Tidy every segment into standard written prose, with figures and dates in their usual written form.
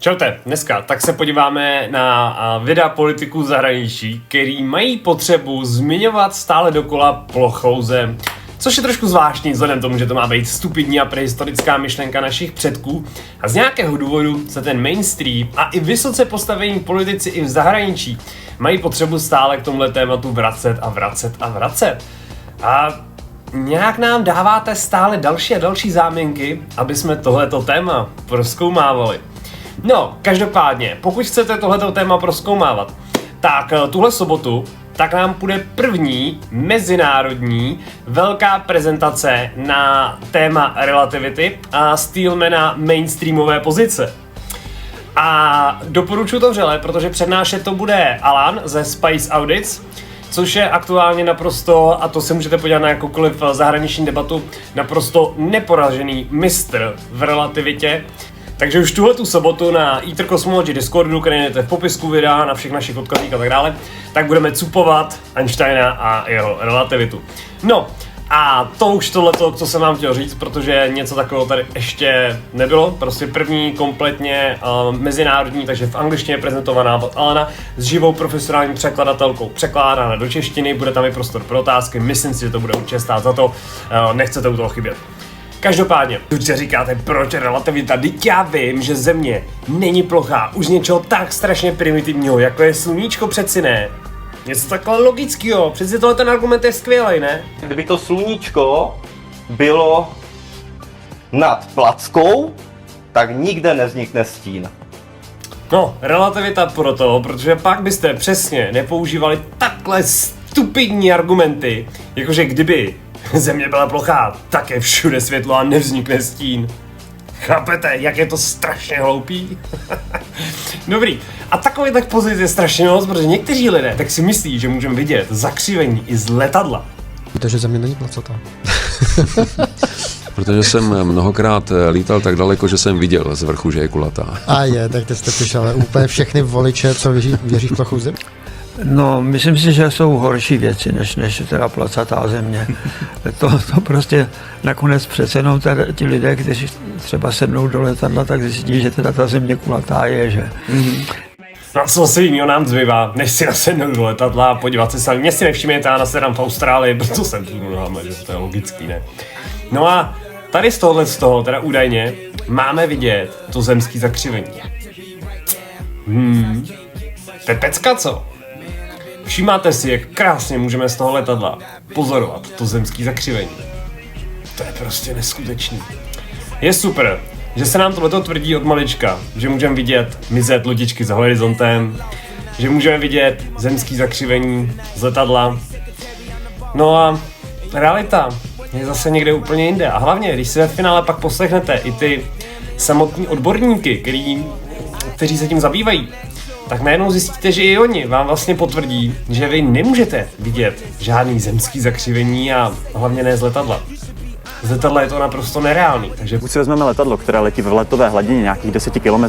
Čaute, dneska tak se podíváme na videa politiků zahraničí, který mají potřebu zmiňovat stále dokola plochou Zem. Což je trošku zvláštní vzhledem tomu, že to má být stupidní a prehistorická myšlenka našich předků. A z nějakého důvodu se ten mainstream a i vysoce postavení politici i v zahraničí mají potřebu stále k tomhle tématu vracet. A nějak nám dáváte stále další a další záminky, aby jsme tohleto téma prozkoumávali. No, každopádně, pokud chcete tohleto téma prozkoumávat, tak tuhle sobotu tak nám půjde první mezinárodní velká prezentace na téma relativity a Steelmana mainstreamové pozice. A doporučuji to vřele, protože přednášet to bude Alan ze Space Audits, což je aktuálně naprosto, a to se můžete podívat na jakoukoliv zahraniční debatu, naprosto neporažený mistr v relativitě. Takže už tuhletu sobotu na AetherCosmology Discordu, který najdete v popisku videa, na všech našich odkazích a tak dále, tak budeme cupovat Einsteina a jeho relativitu. No a to už tohleto, co jsem vám chtěl říct, protože něco takového tady ještě nebylo. Prostě první kompletně mezinárodní, takže v angličtině prezentovaná od Alana s živou profesionální překladatelkou, překládána do češtiny, bude tam i prostor pro otázky, myslím si, že to bude určitě stát za to, nechcete u toho chybět. Každopádně, určitě říkáte, proč relativita? Vždyť já vím, že Země není plochá už něčeho tak strašně primitivního, jako je sluníčko, přeci ne. Něco takhle logického, přeci tohle ten argument je skvělej, ne? Kdyby to sluníčko bylo nad plackou, tak nikde nevznikne stín. No, relativita proto, protože pak byste přesně nepoužívali takhle stupidní argumenty, jakože kdyby Země byla plochá, tak je všude světlo a nevznikne stín. Chápete, jak je to strašně hloupý? Dobrý. A takový tak pozic je strašně moc, protože někteří lidé tak si myslí, že můžeme vidět zakřivení i z letadla. Protože Země není placatá. Protože jsem mnohokrát lítal tak daleko, že jsem viděl z vrchu, že je kulatá. A je, tak jste přišel úplně všechny voliče, co věří v plochou Zemi. No, myslím si, že jsou horší věci, než teda placatá Země. To prostě nakonec přece jenom ti lidé, kteří třeba sednou do letadla, tak zjistí, že teda ta Země kulatá je, že? No co si jinýho nám zbývá, než si nasednout do letadla a podívat se sami. Mě si nevšimněte, já nasedám v Austrálii, proto jsem tu nohama, že to je logický, ne? No a tady z toho, teda údajně, máme vidět to zemský zakřivení. To je pecka, co? Všímáte si, jak krásně můžeme z toho letadla pozorovat to zemský zakřivení. To je prostě neskutečný. Je super, že se nám tohleto tvrdí od malička, že můžeme vidět mizet lodičky za horizontem, že můžeme vidět zemský zakřivení z letadla. No a realita je zase někde úplně jinde. A hlavně, když si ve finále pak poslechnete i ty samotní odborníky, kteří se tím zabývají, tak najednou zjistíte, že i oni vám vlastně potvrdí, že vy nemůžete vidět žádný zemský zakřivení a hlavně ne z letadla. Z letadla je to naprosto nereálný, takže... Když si vezmeme letadlo, které letí ve letové hladině nějakých 10 km,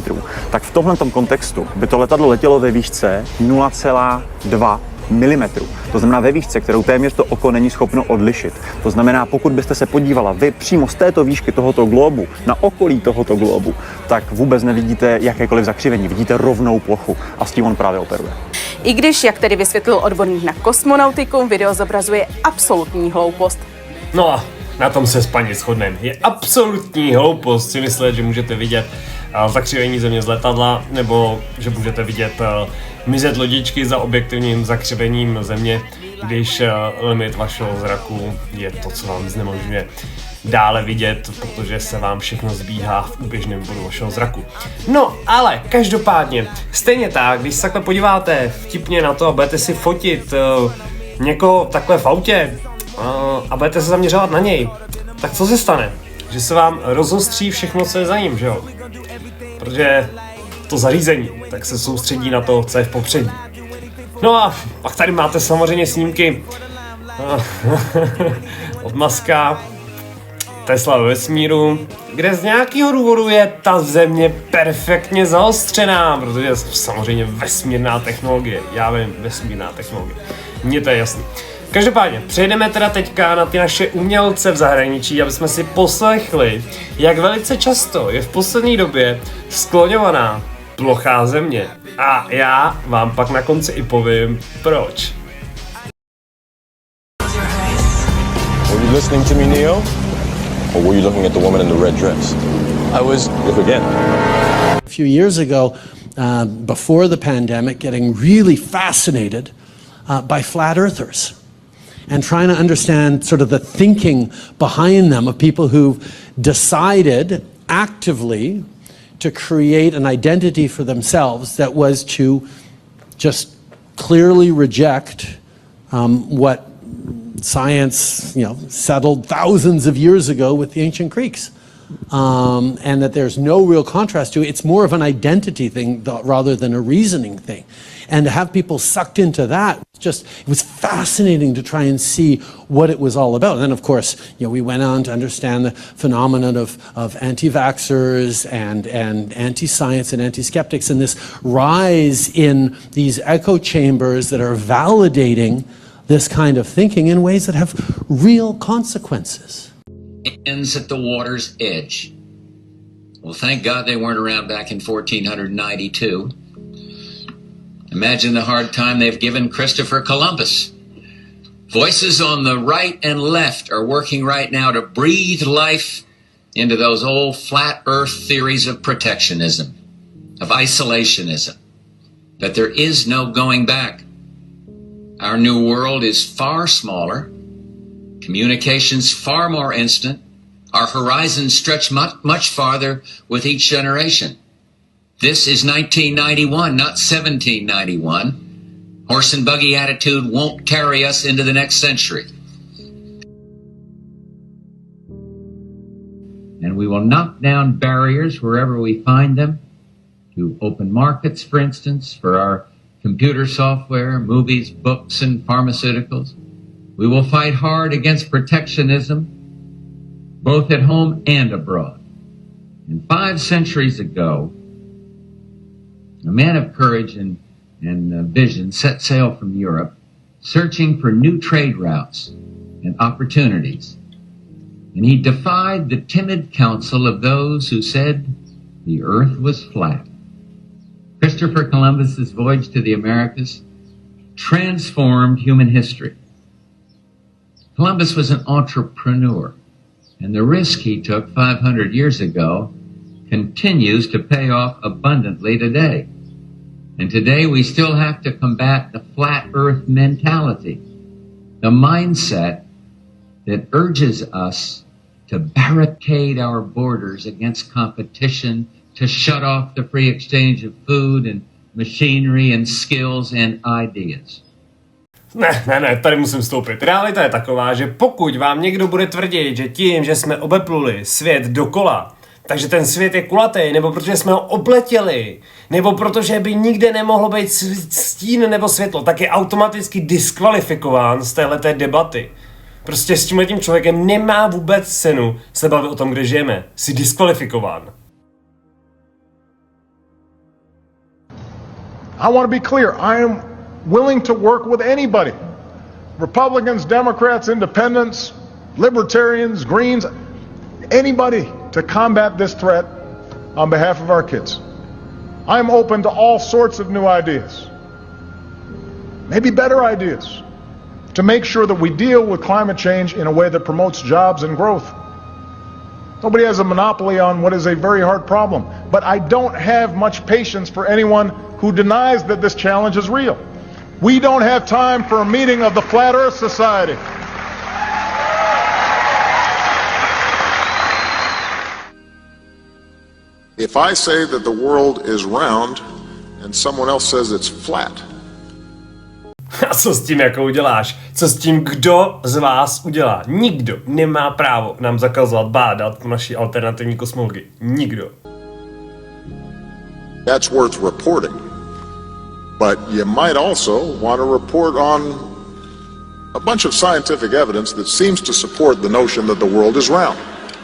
tak v tomhletom kontextu by to letadlo letělo ve výšce 0,2 mm. To znamená ve výšce, kterou téměř to oko není schopno odlišit. To znamená, pokud byste se podívala vy přímo z této výšky tohoto globu na okolí tohoto globu, tak vůbec nevidíte jakékoliv zakřivení, vidíte rovnou plochu a s tím on právě operuje. I když, jak tedy vysvětlil odborník na kosmonautiku, video zobrazuje absolutní hloupost. No a na tom se s paní shodneme. Je absolutní hloupost si myslet, že můžete vidět zakřivení Země z letadla, nebo že můžete vidět mizet lodičky za objektivním zakřivením Země, když limit vašeho zraku je to, co vám znemožňuje dále vidět, protože se vám všechno zbíhá v úběžném bodu vašeho zraku. No, ale každopádně, stejně tak, když se takhle podíváte vtipně na to a budete si fotit někoho takhle v autě a budete se zaměřovat na něj, tak co se stane? Že se vám rozostří všechno, co je za ním, že jo? Protože to zařízení tak se soustředí na to, co je v popředí. No a pak tady máte samozřejmě snímky od Muska, Tesla ve vesmíru, kde z nějakého důvodu je ta Země perfektně zaostřená, protože je samozřejmě vesmírná technologie. Já vím, vesmírná technologie. Mně to je jasný. Každopádně, přejdeme teda teďka na ty naše umělce v zahraničí, aby jsme si poslechli, jak velice často je v poslední době skloňovaná Plochá Země. A já vám pak na konci i povím, proč. Were you listening to me, Neo? Or were you looking at the woman in the red dress? I was. Look again. A few years ago, before the pandemic, getting really fascinated by flat earthers and trying to understand sort of the thinking behind them of people who've decided actively to create an identity for themselves that was to just clearly reject what science, settled thousands of years ago with the ancient Greeks. And that there's no real contrast to it. It's more of an identity thing rather than a reasoning thing. And to have people sucked into that, it was fascinating to try and see what it was all about. And then, of course, we went on to understand the phenomenon of anti-vaxxers and anti-science and anti-skeptics, and this rise in these echo chambers that are validating this kind of thinking in ways that have real consequences. Ends at the water's edge. Well, thank God they weren't around back in 1492. Imagine the hard time they've given Christopher Columbus. Voices on the right and left are working right now to breathe life into those old flat earth theories of protectionism, of isolationism, that there is no going back. Our new world is far smaller, communications far more instant, our horizons stretch much farther with each generation. This is 1991, not 1791. Horse and buggy attitude won't carry us into the next century. And we will knock down barriers wherever we find them, to open markets, for instance, for our computer software, movies, books, and pharmaceuticals. We will fight hard against protectionism, both at home and abroad. And 5 centuries ago, a man of courage and vision set sail from Europe, searching for new trade routes and opportunities. And he defied the timid counsel of those who said the earth was flat. Christopher Columbus's voyage to the Americas transformed human history. Columbus was an entrepreneur, and the risk he took 500 years ago continues to pay off abundantly today. And today we still have to combat the flat earth mentality, the mindset that urges us to barricade our borders against competition, to shut off the free exchange of food and machinery and skills and ideas. Ne, tady musím vstoupit. Realita je taková, že pokud vám někdo bude tvrdit, že tím, že jsme obepluli svět dokola, takže ten svět je kulatý, nebo protože jsme ho obletěli, nebo protože by nikde nemohlo být stín nebo světlo, tak je automaticky diskvalifikován z téhleté debaty. Prostě s tímhletím člověkem nemá vůbec cenu se bavit o tom, kde žijeme. Jsi diskvalifikován. I want to be clear. I am willing to work with anybody. Republicans, Democrats, Independents, Libertarians, Greens, anybody to combat this threat on behalf of our kids. I am open to all sorts of new ideas. Maybe better ideas to make sure that we deal with climate change in a way that promotes jobs and growth. Nobody has a monopoly on what is a very hard problem. But I don't have much patience for anyone who denies that this challenge is real. We don't have time for a meeting of the Flat Earth Society. If I say that the world is round and someone else says it's flat. A co s tím jako uděláš? Co s tím kdo z vás udělá? Nikdo nemá právo nám zakazovat bádat po naší alternativní kosmologii. Nikdo. That's worth reporting. But you might also want to report on a bunch of scientific evidence that seems to support the notion that the world is round.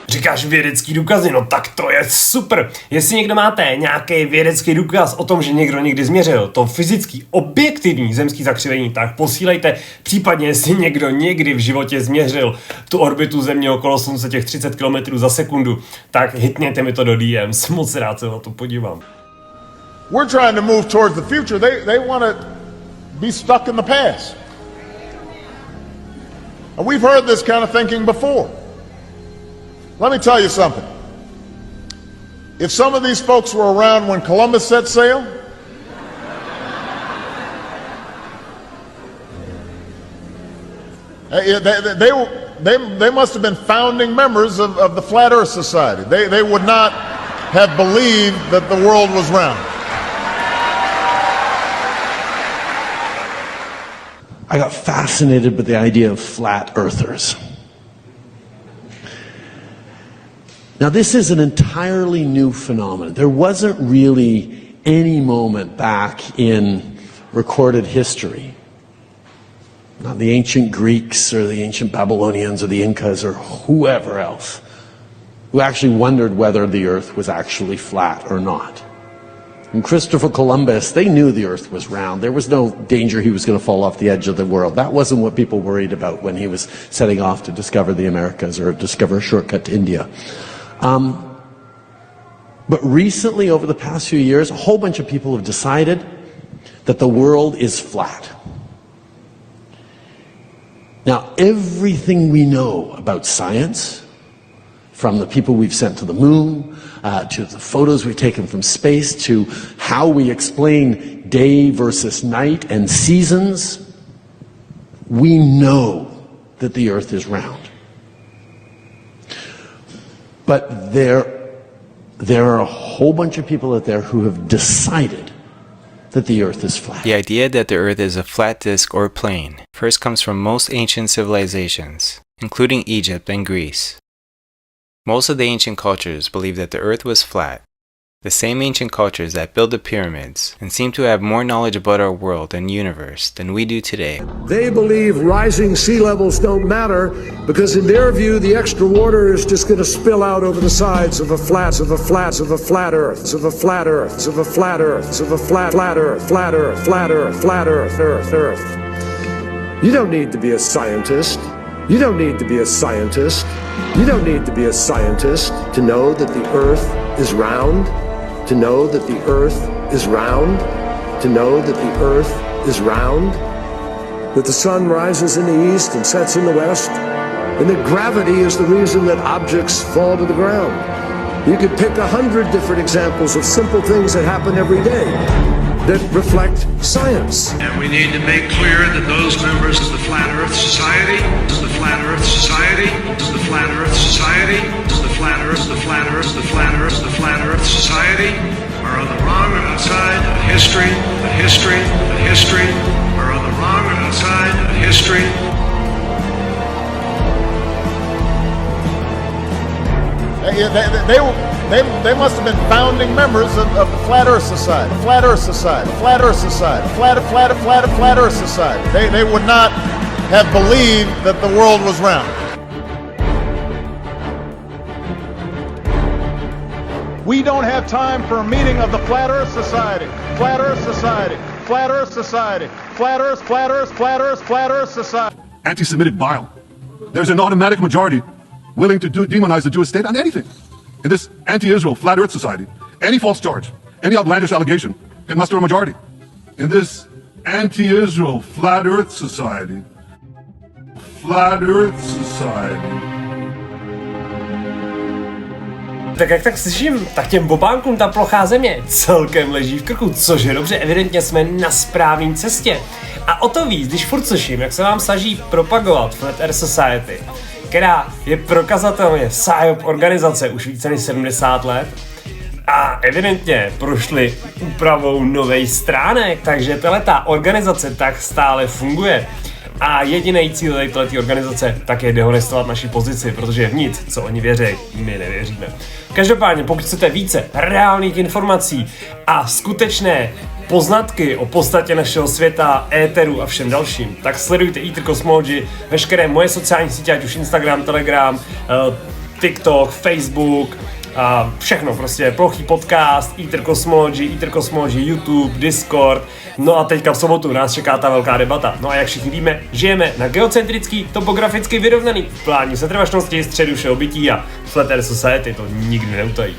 Říkáš vědecký důkazy, no tak to je super. Jestli někdo máte nějaký vědecký důkaz o tom, že někdo někdy změřil to fyzický, objektivní zemský zakřivení, tak posílejte. Případně, jestli někdo někdy v životě změřil tu orbitu Země okolo Slunce těch 30 km za sekundu, tak hitněte mi to do DM, moc rád se na to podívám. We're trying to move towards the future. They want to be stuck in the past. And we've heard this kind of thinking before. Let me tell you something. If some of these folks were around when Columbus set sail, they must have been founding members of the Flat Earth Society. They would not have believed that the world was round. I got fascinated with the idea of flat earthers. Now, this is an entirely new phenomenon. There wasn't really any moment back in recorded history, not the ancient Greeks or the ancient Babylonians or the Incas or whoever else, who actually wondered whether the earth was actually flat or not. And Christopher Columbus, they knew the earth was round. There was no danger he was going to fall off the edge of the world. That wasn't what people worried about when he was setting off to discover the Americas or discover a shortcut to India. But recently, over the past few years, a whole bunch of people have decided that the world is flat. Now, everything we know about science, from the people we've sent to the moon, to the photos we've taken from space, to how we explain day versus night and seasons, we know that the earth is round. But there are a whole bunch of people out there who have decided that the earth is flat. The idea that the earth is a flat disk or plane first comes from most ancient civilizations, including Egypt and Greece. Most of the ancient cultures believed that the earth was flat, the same ancient cultures that built the pyramids and seem to have more knowledge about our world and universe than we do today. They believe rising sea levels don't matter because in their view the extra water is just going to spill out over the sides of a flat earth, of a flat earth, of a flat earth, of a flat earth, of a flat earth, flat earth, flat earth, flat earth, earth. You don't need to be a scientist. You don't need to be a scientist. You don't need to be a scientist to know that the earth is round, to know that the earth is round, to know that the earth is round, that the sun rises in the east and sets in the west, and that gravity is the reason that objects fall to the ground. You could pick 100 different examples of simple things that happen every day that reflect science. And we need to make clear that those members of the Flat Earth Society, the Flat Earth Society, the Flat Earth Society, the Flat Earth, the Flat Earth, the Flat Earth, the Flat Earth Society are on the wrong side of history, the history, the history, are on the wrong side of history. They must have been founding members of the Flat Earth Society, Flat Earth Society, Flat Earth Society, Flat Earth Society. They would not have believed that the world was round. We don't have time for a meeting of the Flat Earth Society, Flat Earth Society, Flat Earth Society, Flat Earth, Flat Earth, Flat Earth, Flat Earth Society. Anti-Semitic bile. There's an automatic majority willing to demonize the Jewish state on anything. In this anti-Israel Flat Earth Society, any false charge, any outlandish allegation can muster a majority. In this anti-Israel Flat Earth Society, Flat Earth Society. Tak jak tak slyším, tak těm bobánkům ta plochá země celkem leží v krku, což je dobře, evidentně jsme na správné cestě. A o to víc, když furt slyším, jak se vám snaží propagovat Flat Earth Society, která je prokazatelně psyop organizace už více než 70 let a evidentně prošli úpravou nových stránek, takže tato organizace tak stále funguje. A jediný cíl této organizace tak je dehonestovat naši pozici, protože v nic, co oni věří, my nevěříme. Každopádně, pokud chcete více reálných informací a skutečné poznatky o podstatě našeho světa, éteru a všem dalším, tak sledujte AetherCosmology, veškeré moje sociální sítě, ať už Instagram, Telegram, TikTok, Facebook, a všechno prostě, Plochý Podcast, AetherCosmology, YouTube, Discord. No a teďka v sobotu nás čeká ta velká debata. No a jak všichni víme, žijeme na geocentrický, topograficky vyrovnaný plání setrvačnosti, středu všeho bytí a Flat Earth Society to nikdy neutají.